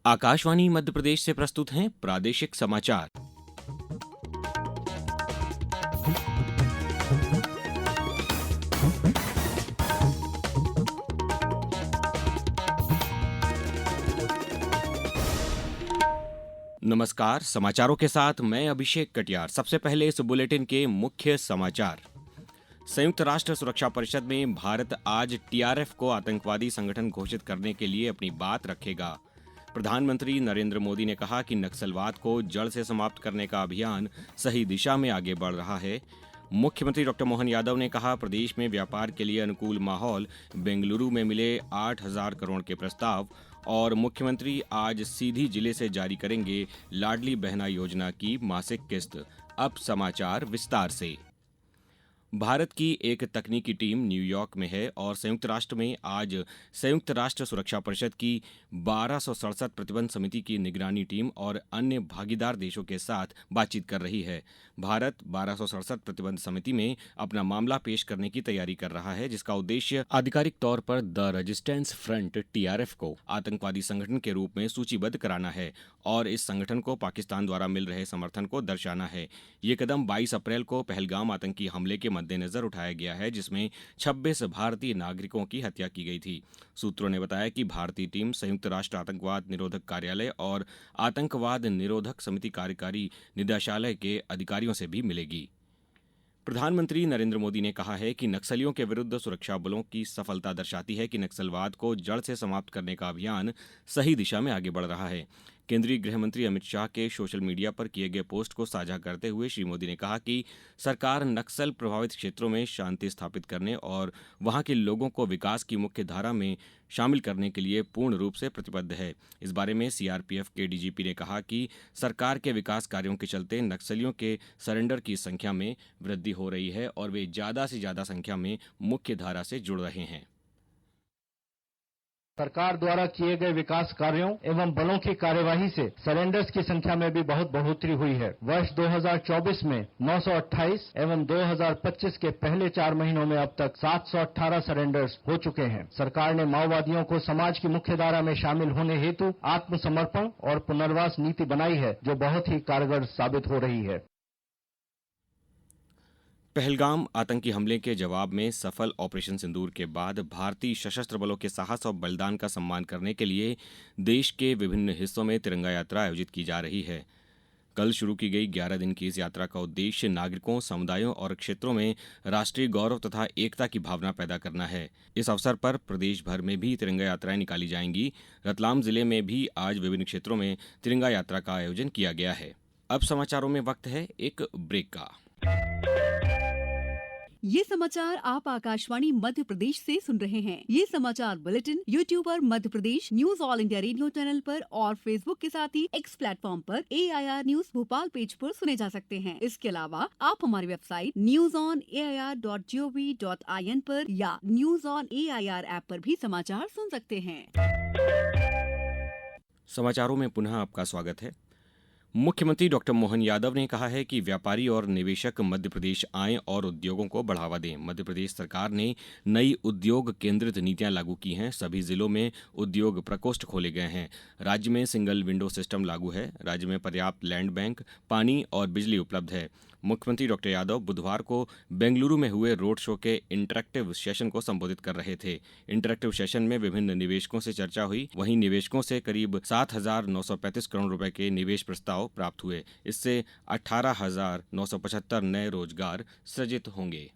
आकाशवाणी मध्य प्रदेश से प्रस्तुत हैं प्रादेशिक समाचार। नमस्कार, समाचारों के साथ मैं अभिषेक कटियार। सबसे पहले इस बुलेटिन के मुख्य समाचार। संयुक्त राष्ट्र सुरक्षा परिषद में भारत आज टीआरएफ को आतंकवादी संगठन घोषित करने के लिए अपनी बात रखेगा। प्रधानमंत्री नरेंद्र मोदी ने कहा कि नक्सलवाद को जड़ से समाप्त करने का अभियान सही दिशा में आगे बढ़ रहा है। मुख्यमंत्री डॉक्टर मोहन यादव ने कहा, प्रदेश में व्यापार के लिए अनुकूल माहौल। बेंगलुरु में मिले 8,000 करोड़ के प्रस्ताव। और मुख्यमंत्री आज सीधी जिले से जारी करेंगे लाडली बहना योजना की मासिक किस्त। अब समाचार विस्तार से। भारत की एक तकनीकी टीम न्यूयॉर्क में है और संयुक्त राष्ट्र में आज संयुक्त राष्ट्र सुरक्षा परिषद की 1267 प्रतिबंध समिति की निगरानी टीम और अन्य भागीदार देशों के साथ बातचीत कर रही है। भारत 1267 प्रतिबंध समिति में अपना मामला पेश करने की तैयारी कर रहा है, जिसका उद्देश्य आधिकारिक तौर पर द रेजिस्टेंस फ्रंट टीआरएफ को आतंकवादी संगठन के रूप में सूचीबद्ध कराना है और इस संगठन को पाकिस्तान द्वारा मिल रहे समर्थन को दर्शाना है। ये कदम 22 अप्रैल को पहलगाम आतंकी हमले के मद्देनजर उठाया गया है, जिसमें 26 भारतीय नागरिकों की हत्या की गई थी। सूत्रों ने बताया कि भारतीय टीम संयुक्त राष्ट्र आतंकवाद निरोधक कार्यालय और आतंकवाद निरोधक समिति कार्यकारी निदेशालय के अधिकारियों से भी मिलेगी। प्रधानमंत्री नरेंद्र मोदी ने कहा है कि नक्सलियों के विरुद्ध सुरक्षा बलों की सफलता दर्शाती है कि नक्सलवाद को जड़ से समाप्त करने का अभियान सही दिशा में आगे बढ़ रहा है। केंद्रीय गृह मंत्री अमित शाह के सोशल मीडिया पर किए गए पोस्ट को साझा करते हुए श्री मोदी ने कहा कि सरकार नक्सल प्रभावित क्षेत्रों में शांति स्थापित करने और वहां के लोगों को विकास की मुख्य धारा में शामिल करने के लिए पूर्ण रूप से प्रतिबद्ध है। इस बारे में सीआरपीएफ के डीजीपी ने कहा कि सरकार के विकास कार्यों के चलते नक्सलियों के सरेंडर की संख्या में वृद्धि हो रही है और वे ज्यादा से ज्यादा संख्या में मुख्य धारा से जुड़ रहे हैं। सरकार द्वारा किए गए विकास कार्यों एवं बलों की कार्यवाही से सरेंडर्स की संख्या में भी बहुत बढ़ोतरी हुई है। वर्ष 2024 में 928 एवं 2025 के पहले 4 महीनों में अब तक 718 सरेंडर्स हो चुके हैं। सरकार ने माओवादियों को समाज की मुख्य धारा में शामिल होने हेतु आत्मसमर्पण और पुनर्वास नीति बनाई है, जो बहुत ही कारगर साबित हो रही है। पहलगाम आतंकी हमले के जवाब में सफल ऑपरेशन सिंदूर के बाद भारतीय सशस्त्र बलों के साहस और बलिदान का सम्मान करने के लिए देश के विभिन्न हिस्सों में तिरंगा यात्रा आयोजित की जा रही है। कल शुरू की गई 11 दिन की इस यात्रा का उद्देश्य नागरिकों, समुदायों और क्षेत्रों में राष्ट्रीय गौरव तथा एकता की भावना पैदा करना है। इस अवसर पर प्रदेश भर में भी तिरंगा यात्राएं निकाली जाएंगी। रतलाम जिले में भी आज विभिन्न क्षेत्रों में तिरंगा यात्रा का आयोजन किया गया है। अब समाचारों में वक्त है एक ब्रेक का। ये समाचार आप आकाशवाणी मध्य प्रदेश से सुन रहे हैं। ये समाचार बुलेटिन YouTube पर Madhya Pradesh news All India Radio channel पर और फेसबुक के साथ ही एक्स प्लेटफॉर्म पर AIR न्यूज भोपाल पेज पर सुने जा सकते हैं। इसके अलावा आप हमारी वेबसाइट newsonair.gov.in पर या न्यूज ऑन AIR ऐप पर भी समाचार सुन सकते हैं। समाचारों में पुनः आपका स्वागत है। मुख्यमंत्री डॉक्टर मोहन यादव ने कहा है कि व्यापारी और निवेशक मध्य प्रदेश आएं और उद्योगों को बढ़ावा दें। मध्य प्रदेश सरकार ने नई उद्योग केंद्रित नीतियां लागू की हैं। सभी जिलों में उद्योग प्रकोष्ठ खोले गए हैं। राज्य में सिंगल विंडो सिस्टम लागू है। राज्य में पर्याप्त लैंड बैंक, पानी और बिजली उपलब्ध है। मुख्यमंत्री डॉक्टर यादव बुधवार को बेंगलुरु में हुए रोड शो के इंटरैक्टिव सेशन को संबोधित कर रहे थे। इंटरैक्टिव सेशन में विभिन्न निवेशकों से चर्चा हुई। वहीं निवेशकों से करीब 7,935 करोड़ रुपए के निवेश प्रस्ताव प्राप्त हुए। इससे 18,975 नए रोजगार सृजित होंगे।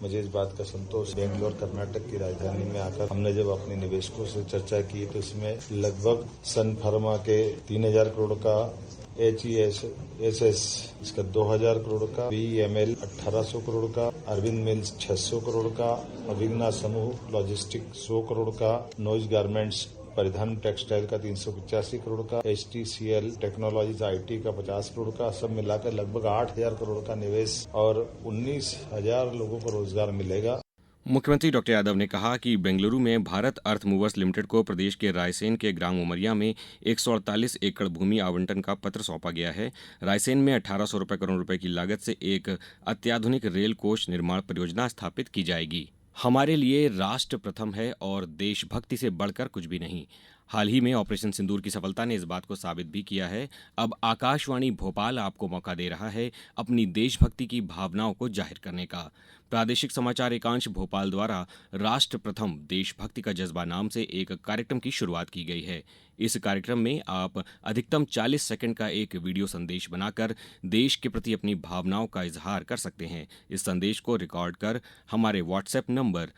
मुझे इस बात का संतोष, बेंगलोर कर्नाटक की राजधानी में आकर हमने जब अपने निवेशकों से चर्चा की तो इसमें लगभग सन फार्मा के 3,000 करोड़ का, HESS इसका 2,000 करोड़ का, BEML 1,800 करोड़ का, अरविंद मिल्स 600 करोड़ का, अभिज्ञा समूह लॉजिस्टिक 100 करोड़ का, नॉइज गारमेंट्स परिधान टेक्सटाइल का 385 करोड़ का, HTCL टेक्नोलॉजीज IT का 50 करोड़ का, सब मिलाकर लगभग 8,000 करोड़ का निवेश और 19,000 लोगों को रोजगार मिलेगा। मुख्यमंत्री डॉक्टर यादव ने कहा कि बेंगलुरु में भारत अर्थ मूवर्स लिमिटेड को प्रदेश के रायसेन के ग्राम उमरिया में 148 एकड़ भूमि आवंटन का पत्र सौंपा गया है। रायसेन में 1,800 करोड़ रुपए की लागत से एक अत्याधुनिक रेल कोच निर्माण परियोजना स्थापित की जाएगी। हमारे लिए राष्ट्र प्रथम है और देशभक्ति से बढ़कर कुछ भी नहीं। हाल ही में ऑपरेशन सिंदूर की सफलता ने इस बात को साबित भी किया है। अब आकाशवाणी भोपाल आपको मौका दे रहा है अपनी देशभक्ति की भावनाओं को जाहिर करने का। प्रादेशिक समाचार एकांश भोपाल द्वारा राष्ट्र प्रथम देशभक्ति का जज्बा नाम से एक कार्यक्रम की शुरुआत की गई है। इस कार्यक्रम में आप अधिकतम 40 सेकंड का एक वीडियो संदेश बनाकर देश के प्रति अपनी भावनाओं का इजहार कर सकते हैं। इस संदेश को रिकॉर्ड कर हमारे व्हाट्सएप नंबर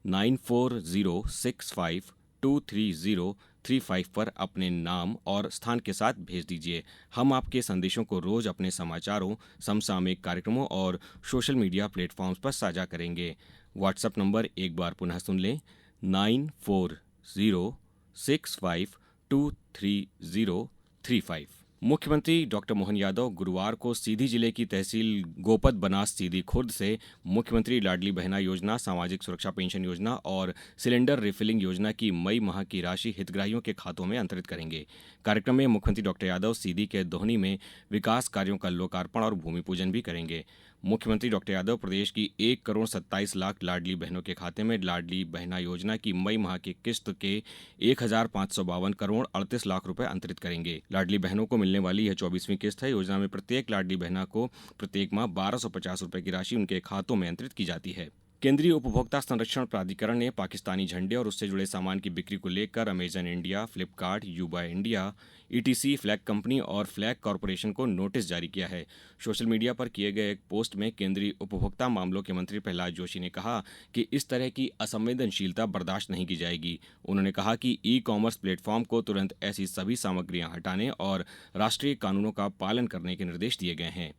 9406523035 पर अपने नाम और स्थान के साथ भेज दीजिए। हम आपके संदेशों को रोज अपने समाचारों, समसामयिक कार्यक्रमों और सोशल मीडिया प्लेटफॉर्म्स पर साझा करेंगे। व्हाट्सएप नंबर एक बार पुनः सुन लें, 9406523035। मुख्यमंत्री डॉक्टर मोहन यादव गुरुवार को सीधी जिले की तहसील गोपद बनास सीधी खुर्द से मुख्यमंत्री लाडली बहना योजना, सामाजिक सुरक्षा पेंशन योजना और सिलेंडर रिफिलिंग योजना की मई माह की राशि हितग्राहियों के खातों में अंतरित करेंगे। कार्यक्रम में मुख्यमंत्री डॉक्टर यादव सीधी के दोहनी में विकास कार्यों का लोकार्पण और भूमि पूजन भी करेंगे। मुख्यमंत्री डॉक्टर यादव प्रदेश की 1,27,00,000 लाडली बहनों के खाते में लाडली बहना योजना की मई माह की किस्त के 1,552,38 लाख रुपए अंतरित करेंगे। लाडली बहनों को मिलने वाली यह 24वीं किस्त है। योजना में प्रत्येक लाडली बहना को प्रत्येक माह 1,250 रुपए की राशि उनके खातों में अंतरित की जाती है। केंद्रीय उपभोक्ता संरक्षण प्राधिकरण ने पाकिस्तानी झंडे और उससे जुड़े सामान की बिक्री को लेकर Amazon India, Flipkart, Ubuy India, Etsy, flag company और फ्लैग कॉरपोरेशन को नोटिस जारी किया है। सोशल मीडिया पर किए गए एक पोस्ट में केंद्रीय उपभोक्ता मामलों के मंत्री प्रहलाद जोशी ने कहा कि इस तरह की असंवेदनशीलता बर्दाश्त नहीं की जाएगी। उन्होंने कहा कि ई कॉमर्स प्लेटफॉर्म को तुरंत ऐसी सभी सामग्रियां हटाने और राष्ट्रीय कानूनों का पालन करने के निर्देश दिए गए हैं।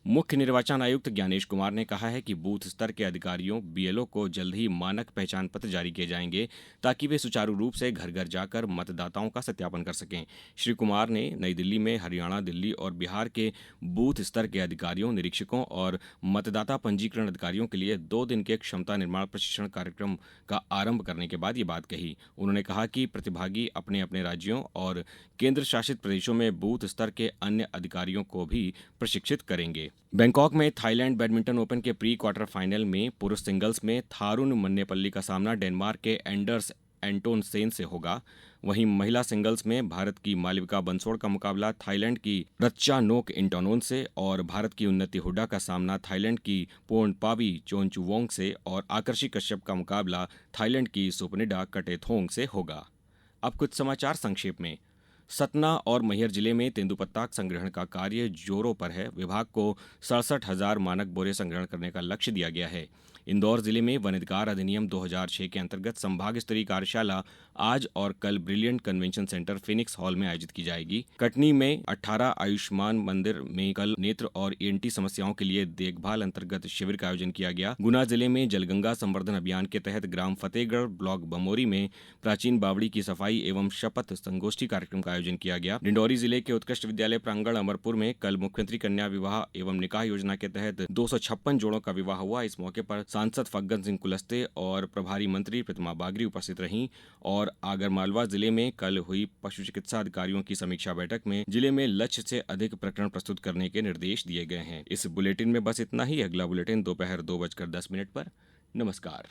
मुख्य निर्वाचन आयुक्त ज्ञानेश कुमार ने कहा है कि बूथ स्तर के अधिकारियों बीएलओ को जल्द ही मानक पहचान पत्र जारी किए जाएंगे ताकि वे सुचारू रूप से घर घर जाकर मतदाताओं का सत्यापन कर सकें। श्री कुमार ने नई दिल्ली में हरियाणा, दिल्ली और बिहार के बूथ स्तर के अधिकारियों, निरीक्षकों और मतदाता पंजीकरण अधिकारियों के लिए 2 दिन के क्षमता निर्माण प्रशिक्षण कार्यक्रम का आरंभ करने के बाद ये बात कही। उन्होंने कहा कि प्रतिभागी अपने अपने राज्यों और केंद्र शासित प्रदेशों में बूथ स्तर के अन्य अधिकारियों को भी प्रशिक्षित करेंगे। बैंकॉक में थाईलैंड बैडमिंटन ओपन के प्री क्वार्टर फाइनल में पुरुष सिंगल्स में थारुन मन्नेपल्ली का सामना डेनमार्क के एंडर्स एंटोनसेन से होगा। वहीं महिला सिंगल्स में भारत की मालविका बंसोड़ का मुकाबला थाईलैंड की रत्चानोक इंटोनोन से और भारत की उन्नति हुड्डा का सामना थाईलैंड की पोर्नपावी चोंचुवोंग से और आकर्षि कश्यप का मुकाबला थाईलैंड की सुपनिडा कटेथोंग से होगा। अब कुछ समाचार संक्षेप में। सतना और मैहर जिले में तेंदुपत्ता संग्रहण का कार्य जोरों पर है। विभाग को 67,000 मानक बोरे संग्रहण करने का लक्ष्य दिया गया है। इंदौर जिले में वनाधिकार अधिनियम 2006 के अंतर्गत संभाग स्तरीय कार्यशाला आज और कल brilliant convention centre Phoenix hall में आयोजित की जाएगी। कटनी में 18 आयुष्मान मंदिर में कल नेत्र और ईएनटी समस्याओं के लिए देखभाल अंतर्गत शिविर का आयोजन किया गया। गुना जिले में जलगंगा संवर्धन अभियान के तहत ग्राम फतेहगढ़ ब्लॉक बमोरी में प्राचीन बावड़ी की सफाई एवं शपथ संगोष्ठी कार्यक्रम का आयोजन किया गया। डिंडौरी जिले के उत्कृष्ट विद्यालय प्रांगण अमरपुर में कल मुख्यमंत्री कन्या विवाह एवं निकाह योजना के तहत 256 जोड़ों का विवाह हुआ। इस मौके पर सांसद फग्गन सिंह कुलस्ते और प्रभारी मंत्री प्रतिमा बागरी उपस्थित रहीं। और आगरमालवा जिले में कल हुई पशु चिकित्सा अधिकारियों की समीक्षा बैठक में जिले में लक्ष्य से अधिक प्रकरण प्रस्तुत करने के निर्देश दिए गए हैं। इस बुलेटिन में बस इतना ही। अगला बुलेटिन दोपहर 2:10 पर। नमस्कार।